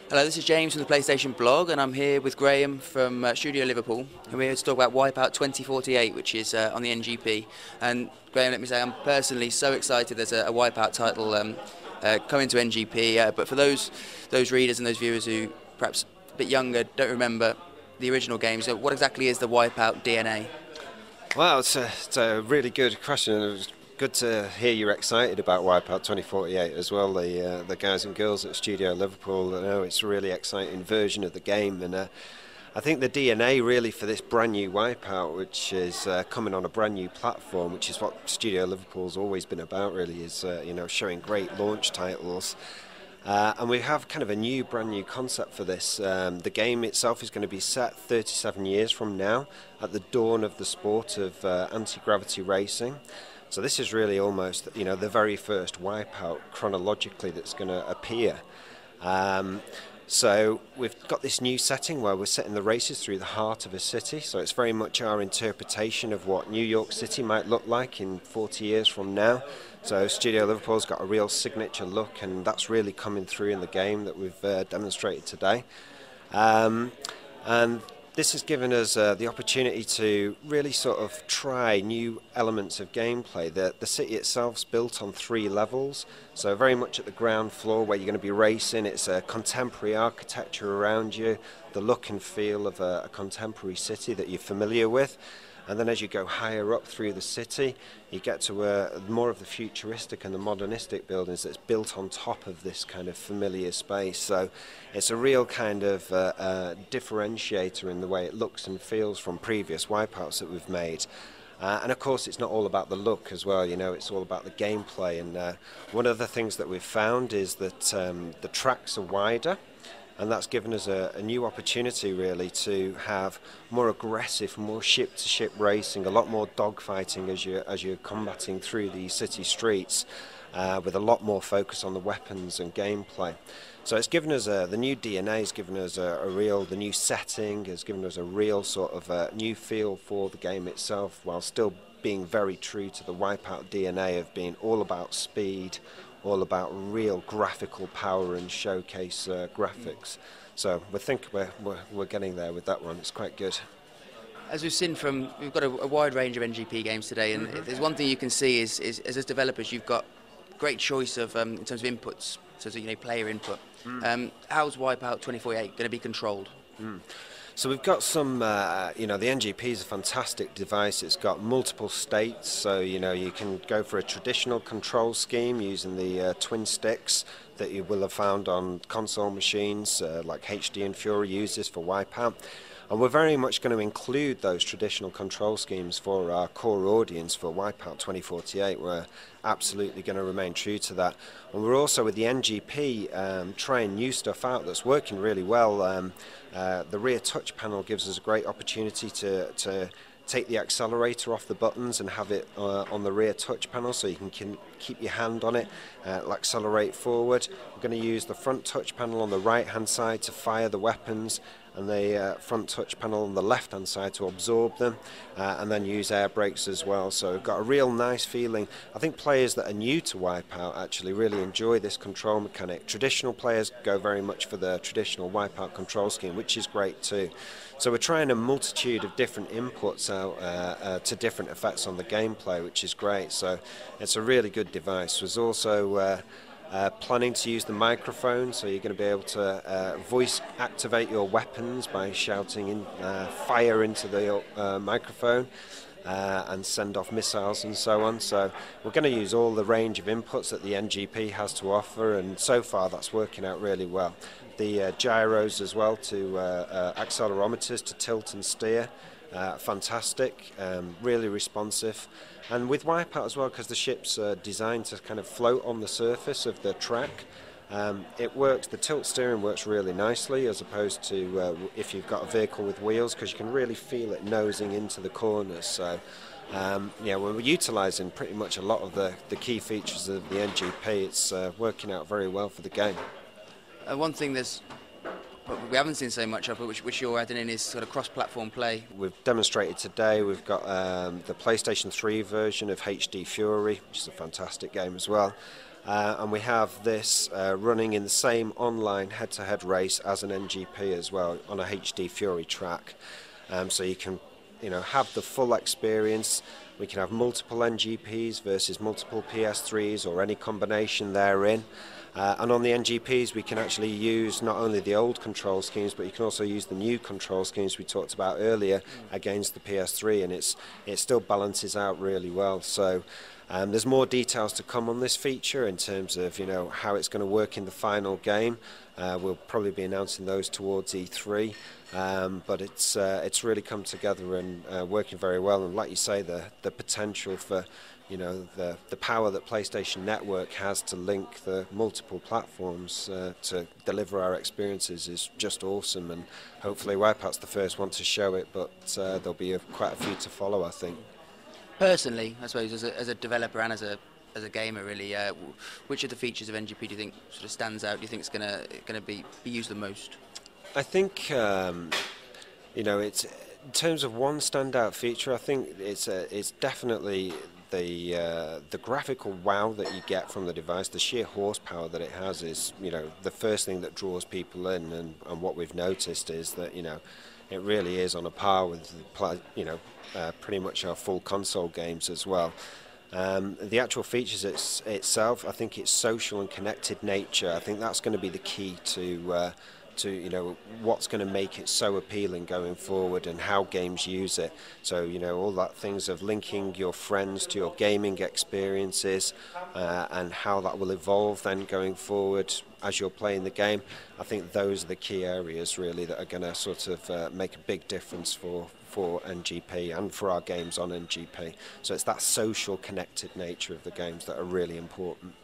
Hello, this is James from the PlayStation blog, and I'm here with Graham from Studio Liverpool, and we're here to talk about WipEout 2048, which is on the NGP. And Graham, let me say, I'm personally so excited there's a WipEout title coming to NGP. But for those readers and those viewers who perhaps a bit younger don't remember the original games, what exactly is the WipEout DNA? Well, it's a really good question, and it was good to hear you're excited about WipEout 2048 as well. The guys and girls at Studio Liverpool, I know it's a really exciting version of the game, and I think the DNA really for this brand new WipEout, which is coming on a brand new platform, which is what Studio Liverpool's always been about, really, is showing great launch titles. And we have kind of a brand new concept for this. The game itself is going to be set 37 years from now, at the dawn of the sport of anti-gravity racing. So this is really almost, the very first WipEout chronologically that's going to appear. So we've got this new setting where we're setting the races through the heart of a city. So it's very much our interpretation of what New York City might look like in 40 years from now. So Studio Liverpool's got a real signature look, and that's really coming through in the game that we've demonstrated today. And this has given us the opportunity to really sort of try new elements of gameplay. The city itself's built on 3 levels, so very much at the ground floor where you're going to be racing. It's a contemporary architecture around you, the look and feel of a contemporary city that you're familiar with. And then as you go higher up through the city, you get to more of the futuristic and the modernistic buildings that's built on top of this kind of familiar space. So it's a real kind of differentiator in the way it looks and feels from previous WipEouts that we've made. And of course it's not all about the look as well, it's all about the gameplay. And one of the things that we've found is that the tracks are wider. And that's given us a new opportunity really to have more aggressive, more ship-to-ship racing, a lot more dogfighting as you're combating through the city streets, with a lot more focus on the weapons and gameplay. So it's given us the new DNA has given us the new setting has given us a real sort of new feel for the game itself, while still being very true to the WipEout DNA of being all about speed, all about real graphical power and showcase graphics. So we think we're getting there with that one. It's quite good. As we've seen we've got a wide range of NGP games today, and there's one thing you can see is as developers, you've got great choice of in terms of inputs, so player input. How's WipEout 2048 going to be controlled? So we've got some, the NGP is a fantastic device. It's got multiple states, so you can go for a traditional control scheme using the twin sticks that you will have found on console machines like HD and Fury uses for WipEout. And we're very much going to include those traditional control schemes for our core audience for WipEout 2048. We're absolutely going to remain true to that. And we're also, with the NGP, trying new stuff out that's working really well. The rear touch panel gives us a great opportunity to take the accelerator off the buttons and have it on the rear touch panel, so you can keep your hand on it. It'll accelerate forward. We're going to use the front touch panel on the right hand side to fire the weapons, and the front touch panel on the left hand side to absorb them, and then use air brakes as well. So we've got a real nice feeling. I think players that are new to WipEout actually really enjoy this control mechanic. Traditional players go very much for the traditional WipEout control scheme, which is great too. So we're trying a multitude of different inputs out to different effects on the gameplay, which is great. So it's a really good device. There's also planning to use the microphone, so you're going to be able to voice activate your weapons by shouting in fire into the microphone and send off missiles and so on. So we're going to use all the range of inputs that the NGP has to offer, and so far that's working out really well. The gyros as well, to accelerometers to tilt and steer, fantastic, really responsive. And with WipEout as well, because the ship's designed to kind of float on the surface of the track, it works. The tilt steering works really nicely, as opposed to if you've got a vehicle with wheels, because you can really feel it nosing into the corners. So we're utilising pretty much a lot of the key features of the NGP. It's working out very well for the game. One thing we haven't seen so much of, but which you're adding in, is sort of cross-platform play. We've demonstrated today, we've got the PlayStation 3 version of HD Fury, which is a fantastic game as well. and we have this running in the same online head-to-head race as an NGP as well on a HD Fury track. So you can, have the full experience. We can have multiple NGPs versus multiple PS3s or any combination therein. And on the NGPs, we can actually use not only the old control schemes, but you can also use the new control schemes we talked about earlier against the PS3, and it still balances out really well. So there's more details to come on this feature in terms of how it's going to work in the final game. We'll probably be announcing those towards E3, but it's really come together and working very well. And like you say, the potential for the power that PlayStation Network has to link the multiple platforms to deliver our experiences is just awesome, and hopefully WipEout's the first one to show it, but there'll be quite a few to follow, I think. Personally, I suppose as a developer and as a gamer, really, which of the features of NGP do you think sort of stands out? Do you think it's gonna be used the most? I think it's in terms of one standout feature. I think it's definitely the graphical wow that you get from the device. The sheer horsepower that it has is the first thing that draws people in, and what we've noticed is that it really is on a par with pretty much our full console games as well. The actual features itself, I think its social and connected nature, I think that's going to be the key to what's going to make it so appealing going forward, and how games use it. So all that things of linking your friends to your gaming experiences, and how that will evolve then going forward as you're playing the game. I think those are the key areas really that are going to sort of make a big difference for NGP and for our games on NGP. So it's that social connected nature of the games that are really important.